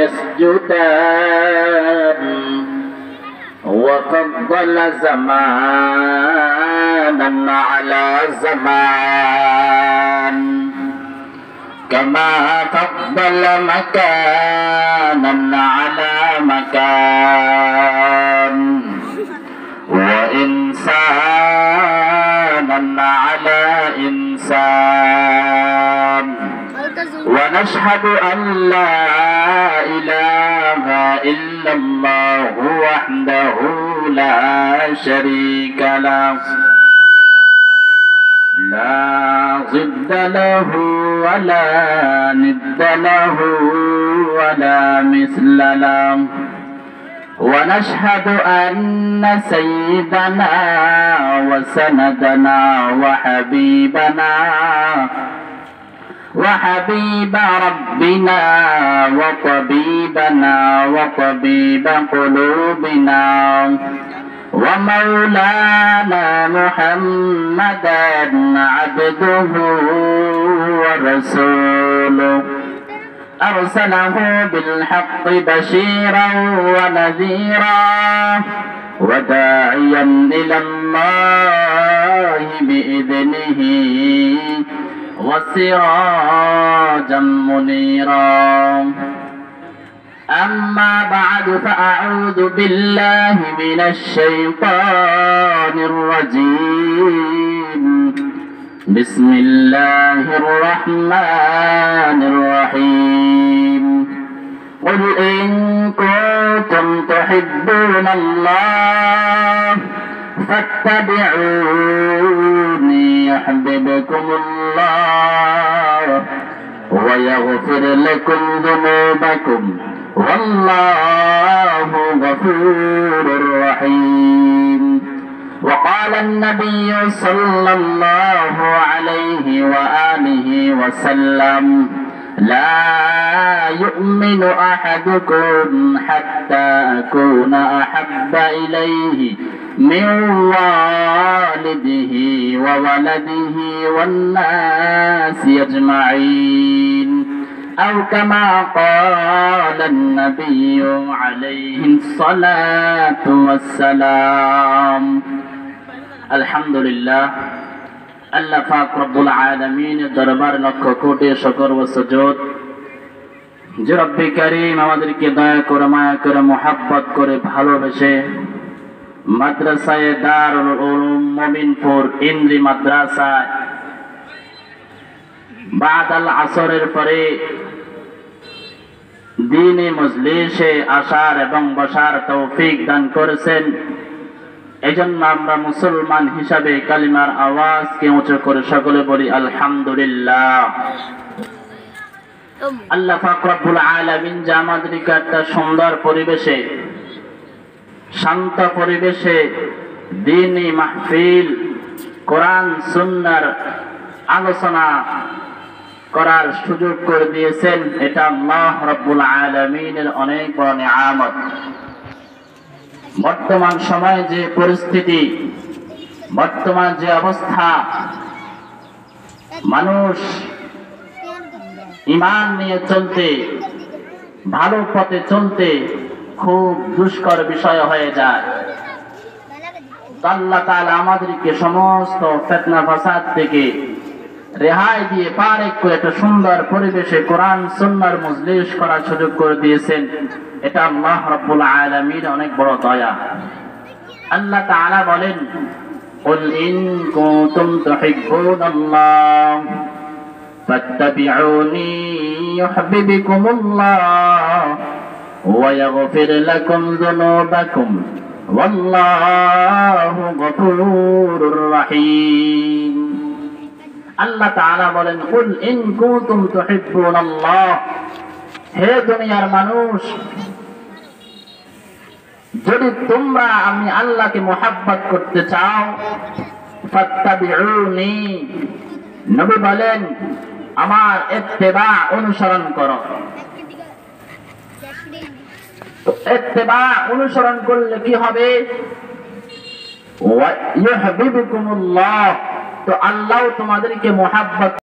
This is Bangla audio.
يسجدان وفضل زمانا على زمان كما فضل مكانا على مكان وإنسانا على إنسان ونشهد أن لا إله إلا الله وحده لا شريك له لا ضد له ولا ند له ولا مثل له ونشهد أن سيدنا وسندنا وحبيب ربنا وطبيبنا وطبيب قلوبنا ومولانا محمدا عبده ورسوله أرسله بالحق بشيرا ونذيرا وداعيا إلى الله بإذنه وسراجا منيرا أما بعد فأعوذ بالله من الشيطان الرجيم بسم الله الرحمن الرحيم قل إن كنتم تحبون الله فاتبعوني يحببكم الله ويغفر لكم ذنوبكم والله غفور رحيم وقال النبي صلى الله عليه وآله وسلم لا يؤمن أحدكم حتى أكون أحب إليه من والده وولده والناس أجمعين أو كما قال النبي عليه الصلاة والسلام الحمد لله আল্লাহ পাক রব্বুল আলামিন দরবার লক্ষ কোটি শুকর ও সুজুদ যে রব্বে কারীম আমাদেরকে দয়া করে মায়া করে মোহাব্বত করে ভালোবেসে মাদ্রাসায়ে দারুল উলুম মুমিনপুর ইন্দ্রি মাদ্রাসায় বাদাল আসরের পরে দ্বীনি মজলিসে আসার এবং বসার তৌফিক দান করেছেন। এজন্য আমরা মুসলমান হিসাবে কালিমার আওয়াজকে উঁচু করে সকলে বলি আলহামদুলিল্লাহ। আল্লাহ পাক রব্বুল আলামিন যে আমাদেরকে একটা সুন্দর পরিবেশে, শান্ত পরিবেশে দ্বীনি মাহফিল, কোরআন সুন্নাহর আলোচনা করার সুযোগ করে দিয়েছেন, এটা আল্লাহ রব্বুল আলামিনের অনেক বড় নিয়ামত। বর্তমান সময়ে যে পরিস্থিতি, বর্তমান যে অবস্থা, মানুষ ঈমান নিয়ে চলতে, ভালো পথে চলতে খুব দুষ্কর বিষয় হয়ে যায়। আল্লাহ তাআলা আমাদেরকে সমস্ত ফিতনা ফাসাদ থেকে রেহাই দিয়ে পারেক করে একটা সুন্দর পরিবেশে কোরআন সুন্নাহর মজলিস করার সুযোগ করে দিয়েছেন, এটা আল্লাহ রাব্বুল আলামিন অনেক বড় দয়া। আল্লাহ তাআলা বলেন, কুল ইন কুনতুম তুহিব্বুনাল্লাহ ফাত্তাবিউনি ইউহিব্বুকুমুল্লাহ ওয়া ইয়াগফির লাকুম যুনুবাকুম ওয়াল্লাহু গফুরুর রহিম। আল্লাহ তাআলা বলেন, কুল ইন কুনতুম তুহিব্বুনাল্লাহ, হে দুনিয়ার মানুষ, যদি তোমরা আমি আল্লাহকে মুহাব্বত করতে চাও, ফাত্তাবিউনি, নবী বলেন আমার ইত্তেবা অনুসরণ করো। তো ইত্তেবা অনুসরণ করলে কি হবে? ওয়া ইউহিব্বুকুমুল্লাহ, তো আল্লাহ তোমাদেরকে মুহাব্বত